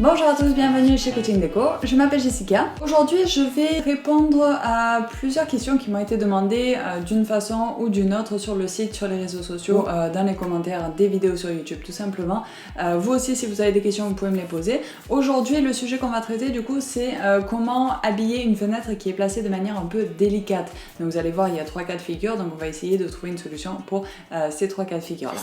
Bonjour à tous, bienvenue chez Coaching Déco, je m'appelle Jessica. Aujourd'hui je vais répondre à plusieurs questions qui m'ont été demandées d'une façon ou d'une autre sur le site, sur les réseaux sociaux, dans les commentaires des vidéos sur YouTube tout simplement. Vous aussi si vous avez des questions vous pouvez me les poser. Aujourd'hui le sujet qu'on va traiter du coup c'est comment habiller une fenêtre qui est placée de manière un peu délicate. Donc vous allez voir il y a 3 cas de figure, donc on va essayer de trouver une solution pour ces 3 cas de figure là.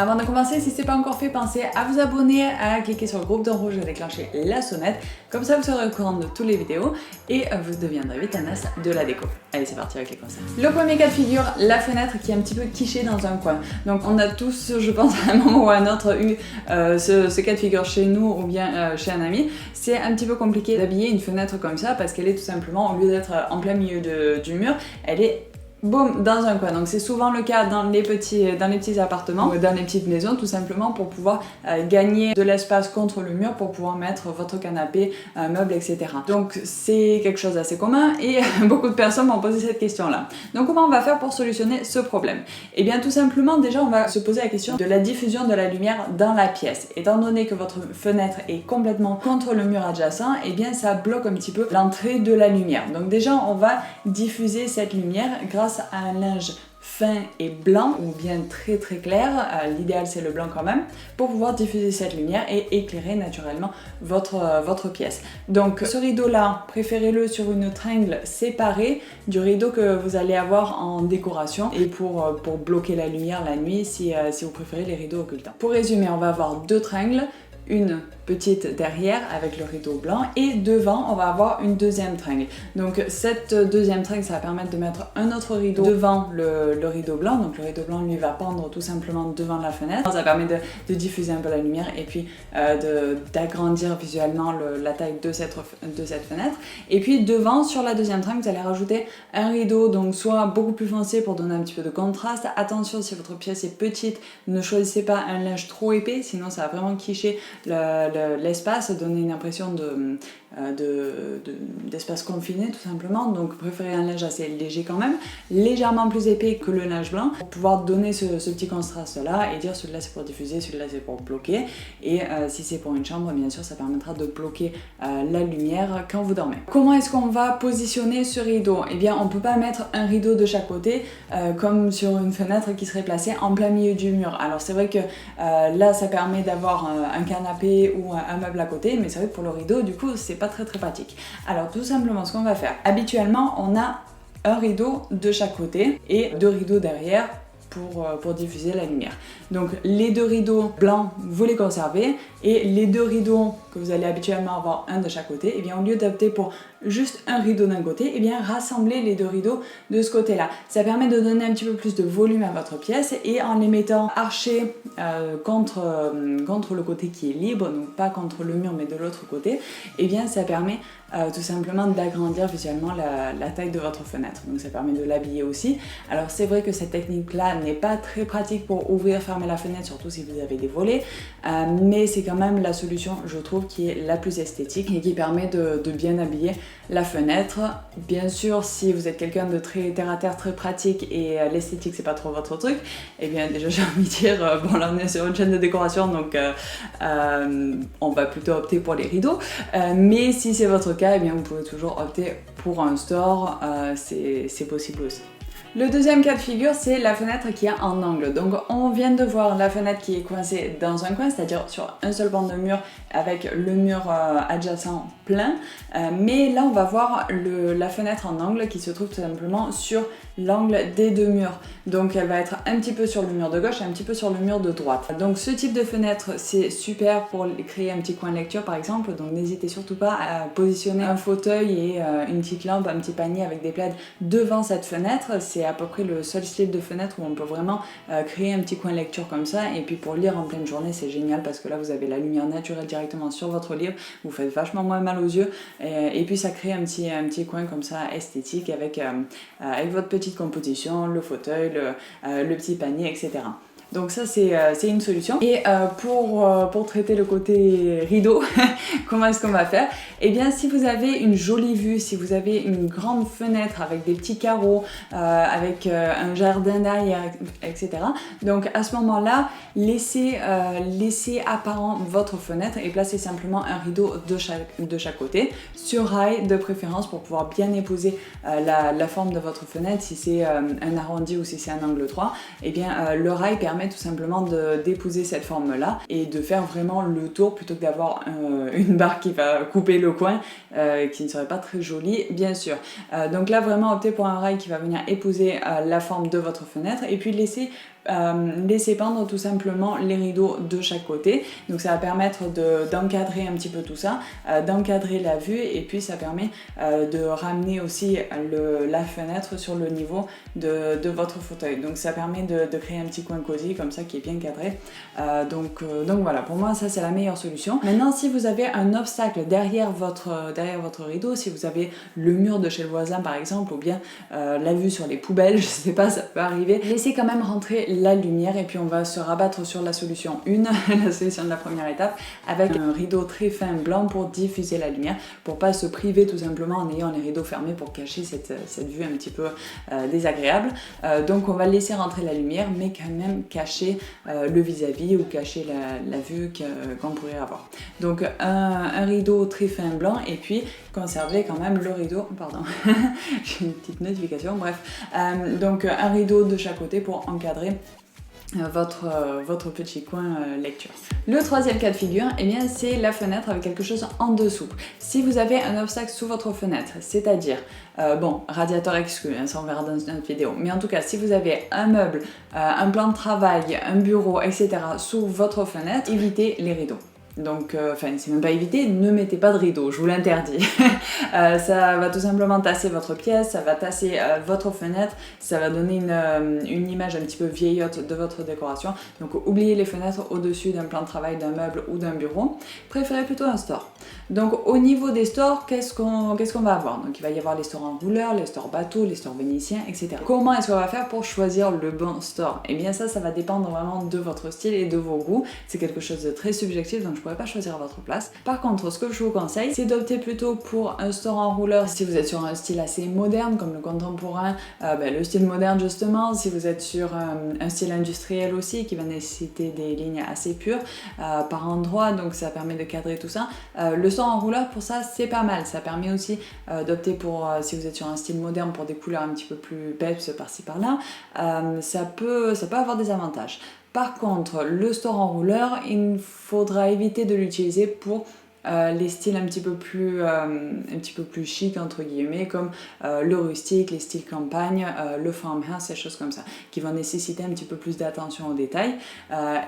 Avant de commencer, si ce n'est pas encore fait, pensez à vous abonner, à cliquer sur le groupe rouge et à déclencher la sonnette. Comme ça, vous serez au courant de toutes les vidéos et vous deviendrez vite un as de la déco. Allez, c'est parti avec les conseils. Le premier cas de figure, la fenêtre qui est un petit peu quichée dans un coin. Donc on a tous, je pense, à un moment ou à un autre, eu ce cas de figure chez nous ou bien chez un ami. C'est un petit peu compliqué d'habiller une fenêtre comme ça parce qu'elle est tout simplement, au lieu d'être en plein milieu du mur, elle est boum, dans un coin. Donc c'est souvent le cas dans les petits appartements ou dans les petites maisons, tout simplement pour pouvoir gagner de l'espace contre le mur pour pouvoir mettre votre canapé, meuble, etc. Donc c'est quelque chose d'assez commun et beaucoup de personnes m'ont posé cette question-là. Donc comment on va faire pour solutionner ce problème? Eh bien tout simplement, déjà on va se poser la question de la diffusion de la lumière dans la pièce. Étant donné que votre fenêtre est complètement contre le mur adjacent, eh bien ça bloque un petit peu l'entrée de la lumière. Donc déjà on va diffuser cette lumière grâce à un linge fin et blanc ou bien très clair, l'idéal c'est le blanc quand même, pour pouvoir diffuser cette lumière et éclairer naturellement votre pièce. Donc ce rideau là, préférez-le sur une tringle séparée du rideau que vous allez avoir en décoration et pour bloquer la lumière la nuit si vous préférez les rideaux occultants. Pour résumer, on va avoir 2 tringles, une petite derrière avec le rideau blanc et devant on va avoir une deuxième tringle. Donc cette deuxième tringle ça va permettre de mettre un autre rideau devant le rideau blanc, donc le rideau blanc lui va pendre tout simplement devant la fenêtre. Ça permet de diffuser un peu la lumière et puis d'agrandir visuellement la taille de cette fenêtre. Et puis devant sur la deuxième tringle vous allez rajouter un rideau, donc soit beaucoup plus foncé pour donner un petit peu de contraste. Attention, si votre pièce est petite, ne choisissez pas un linge trop épais, sinon ça va vraiment quicher l'espace, donner une impression d'espace confiné tout simplement. Donc préférez un linge assez léger quand même, légèrement plus épais que le linge blanc pour pouvoir donner ce petit contraste là et dire celui-là c'est pour diffuser, celui-là c'est pour bloquer. Et si c'est pour une chambre, bien sûr ça permettra de bloquer la lumière quand vous dormez. Comment est-ce qu'on va positionner ce rideau? Eh bien on peut pas mettre un rideau de chaque côté comme sur une fenêtre qui serait placée en plein milieu du mur. Alors c'est vrai que là ça permet d'avoir un canapé ou un meuble à côté, mais c'est vrai que pour le rideau du coup c'est pas très pratique. Alors tout simplement ce qu'on va faire, habituellement on a un rideau de chaque côté et 2 rideaux derrière pour diffuser la lumière. Donc les 2 rideaux blancs vous les conservez et les 2 rideaux que vous allez habituellement avoir un de chaque côté, et bien au lieu d'opter pour juste un rideau d'un côté, et bien rassemblez les 2 rideaux de ce côté là. Ça permet de donner un petit peu plus de volume à votre pièce et en les mettant archés contre le côté qui est libre, donc pas contre le mur mais de l'autre côté, et bien ça permet tout simplement d'agrandir visuellement la taille de votre fenêtre. Donc ça permet de l'habiller aussi. Alors c'est vrai que cette technique là n'est pas très pratique pour ouvrir, fermer la fenêtre, surtout si vous avez des volets, mais c'est quand même la solution je trouve qui est la plus esthétique et qui permet de bien habiller la fenêtre. Bien sûr si vous êtes quelqu'un de très terre à terre, très pratique et l'esthétique c'est pas trop votre truc, et bien déjà j'ai envie de dire bon là on est sur une chaîne de décoration donc on va plutôt opter pour les rideaux, mais si c'est votre cas, et bien vous pouvez toujours opter pour un store, c'est possible aussi. Le deuxième cas de figure, c'est la fenêtre qui est en angle. Donc on vient de voir la fenêtre qui est coincée dans un coin, c'est-à-dire sur un seul pan de mur avec le mur adjacent plein, mais là on va voir la fenêtre en angle qui se trouve tout simplement sur l'angle des 2 murs. Donc elle va être un petit peu sur le mur de gauche et un petit peu sur le mur de droite. Donc ce type de fenêtre c'est super pour créer un petit coin de lecture par exemple, donc n'hésitez surtout pas à positionner un fauteuil et une petite lampe, un petit panier avec des plaids devant cette fenêtre. C'est à peu près le seul style de fenêtre où on peut vraiment créer un petit coin de lecture comme ça, et puis pour lire en pleine journée c'est génial parce que là vous avez la lumière naturelle directement sur votre livre, vous faites vachement moins mal aux yeux et puis ça crée un petit coin comme ça esthétique avec votre petite composition, le fauteuil, le petit panier, etc. Donc ça c'est une solution. Et pour traiter le côté rideau, comment est-ce qu'on va faire? Eh bien si vous avez une jolie vue, si vous avez une grande fenêtre avec des petits carreaux, avec un jardin derrière, etc. Donc à ce moment-là, laissez apparent votre fenêtre et placez simplement un rideau de chaque côté, sur rail de préférence pour pouvoir bien épouser la forme de votre fenêtre. Si c'est un arrondi ou si c'est un angle droit, eh bien le rail permet tout simplement d'épouser cette forme-là et de faire vraiment le tour plutôt que d'avoir une barre qui va couper le coin, qui ne serait pas très jolie, bien sûr. Donc là, vraiment optez pour un rail qui va venir épouser la forme de votre fenêtre et puis laissez pendre tout simplement les rideaux de chaque côté. Donc ça va permettre d'encadrer un petit peu tout ça, d'encadrer la vue et puis ça permet de ramener aussi la fenêtre sur le niveau de votre fauteuil. Donc ça permet de créer un petit coin cosy comme ça qui est bien cadré. Donc voilà, pour moi ça c'est la meilleure solution. Maintenant si vous avez un obstacle derrière votre rideau, si vous avez le mur de chez le voisin par exemple ou bien la vue sur les poubelles, je sais pas, ça peut arriver, laissez quand même rentrer la lumière et puis on va se rabattre sur la solution 1, la solution de la première étape, avec un rideau très fin blanc pour diffuser la lumière, pour pas se priver tout simplement en ayant les rideaux fermés pour cacher cette vue un petit peu désagréable. Donc on va laisser rentrer la lumière mais quand même cacher le vis-à-vis ou cacher la vue qu'on pourrait avoir. Donc un rideau très fin blanc et puis conserver quand même le rideau, pardon, j'ai une petite notification, bref, donc un rideau de chaque côté pour encadrer votre petit coin lecture. Le troisième cas de figure, eh bien, c'est la fenêtre avec quelque chose en dessous. Si vous avez un obstacle sous votre fenêtre, c'est-à-dire, bon, radiateur exclu, hein, ça on verra dans une autre vidéo, mais en tout cas, si vous avez un meuble, un plan de travail, un bureau, etc. sous votre fenêtre, évitez les rideaux. Donc, enfin, c'est même pas éviter, ne mettez pas de rideau, je vous l'interdis. Ça va tout simplement tasser votre pièce, ça va tasser votre fenêtre, ça va donner une image un petit peu vieillotte de votre décoration. Donc, oubliez les fenêtres au-dessus d'un plan de travail, d'un meuble ou d'un bureau. Préférez plutôt un store. Donc, au niveau des stores, qu'est-ce qu'on va avoir? Donc, il va y avoir les stores en rouleur, les stores bateaux, les stores vénitiens, etc. Comment est-ce qu'on va faire pour choisir le bon store? Eh bien, ça va dépendre vraiment de votre style et de vos goûts. C'est quelque chose de très subjectif, donc je pourrais pas choisir à votre place. Par contre, ce que je vous conseille, c'est d'opter plutôt pour un store en rouleur si vous êtes sur un style assez moderne comme le contemporain, le style moderne justement, si vous êtes sur un style industriel aussi qui va nécessiter des lignes assez pures par endroit, donc ça permet de cadrer tout ça. Le store en rouleur pour ça c'est pas mal, ça permet aussi d'opter pour, si vous êtes sur un style moderne, pour des couleurs un petit peu plus peps par-ci par-là, ça peut avoir des avantages. Par contre, le store en rouleur, il faudra éviter de l'utiliser pour les styles un petit peu plus chic entre guillemets, comme le rustique, les styles campagne, le farmhouse, ces choses comme ça, qui vont nécessiter un petit peu plus d'attention aux détails.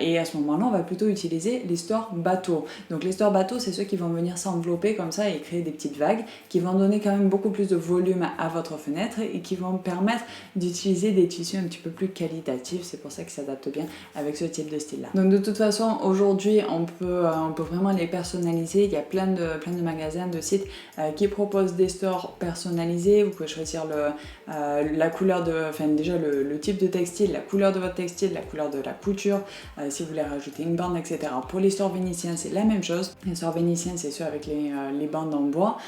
Et à ce moment-là, on va plutôt utiliser les stores bateaux. Donc les stores bateaux, c'est ceux qui vont venir s'envelopper comme ça et créer des petites vagues, qui vont donner quand même beaucoup plus de volume à votre fenêtre et qui vont permettre d'utiliser des tissus un petit peu plus qualitatifs. C'est pour ça qu'ils s'adaptent bien avec ce type de style-là. Donc de toute façon, aujourd'hui, on peut vraiment les personnaliser. Il y a plein de magasins, de sites qui proposent des stores personnalisés. Vous pouvez choisir la couleur déjà le type de textile, la couleur de votre textile, la couleur de la couture, si vous voulez rajouter une bande, etc. Pour les stores vénitiens, c'est la même chose. Les stores vénitiens, c'est ceux avec les bandes en bois.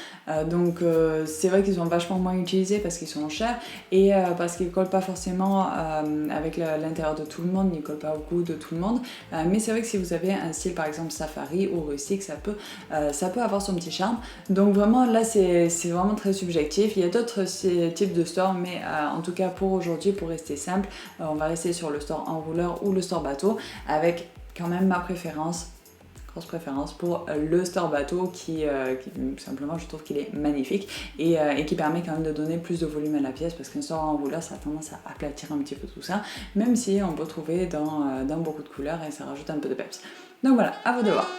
Donc c'est vrai qu'ils sont vachement moins utilisés parce qu'ils sont chers et parce qu'ils ne collent pas forcément avec l'intérieur de tout le monde, ils ne collent pas au goût de tout le monde. Mais c'est vrai que si vous avez un style par exemple safari ou rustique, ça peut avoir son petit charme. Donc vraiment là c'est vraiment très subjectif. Il y a d'autres types de stores, mais en tout cas pour aujourd'hui, pour rester simple, on va rester sur le store en rouleur ou le store bateau, avec quand même ma préférence, grosse préférence pour le store bateau qui simplement je trouve qu'il est magnifique et qui permet quand même de donner plus de volume à la pièce, parce qu'un store en rouleur ça a tendance à aplatir un petit peu tout ça, même si on peut trouver dans beaucoup de couleurs et ça rajoute un peu de peps. Donc voilà, à vous de voir.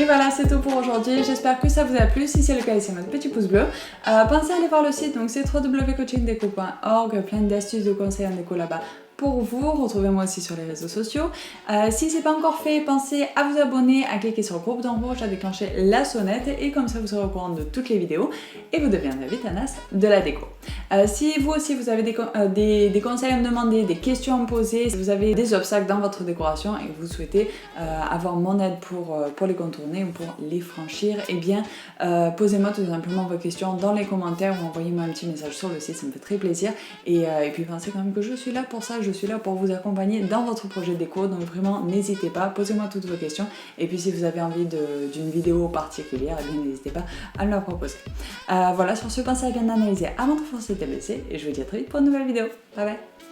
Et voilà, c'est tout pour aujourd'hui. J'espère que ça vous a plu. Si c'est le cas, laissez-moi un petit pouce bleu. Pensez à aller voir le site, donc c'est www.coachingdeco.org. Plein d'astuces, de conseils en déco là-bas pour vous. Retrouvez-moi aussi sur les réseaux sociaux. Si c'est pas encore fait, pensez à vous abonner, à cliquer sur le groupe d'embauche, à déclencher la sonnette et comme ça vous serez au courant de toutes les vidéos et vous deviendrez vite un as de la déco. Si vous aussi vous avez des conseils à me demander, des questions à me poser, si vous avez des obstacles dans votre décoration et que vous souhaitez avoir mon aide pour les contourner ou pour les franchir, eh bien posez-moi tout simplement vos questions dans les commentaires ou envoyez-moi un petit message sur le site, ça me fait très plaisir. Et puis pensez quand même que je suis là pour ça, je suis là pour vous accompagner dans votre projet de déco, donc vraiment n'hésitez pas, posez-moi toutes vos questions et puis si vous avez envie d'une vidéo particulière, eh bien n'hésitez pas à me la proposer. Voilà, sur ce, pensez à bien analyser avant de foncer TBC et je vous dis à très vite pour une nouvelle vidéo. Bye bye.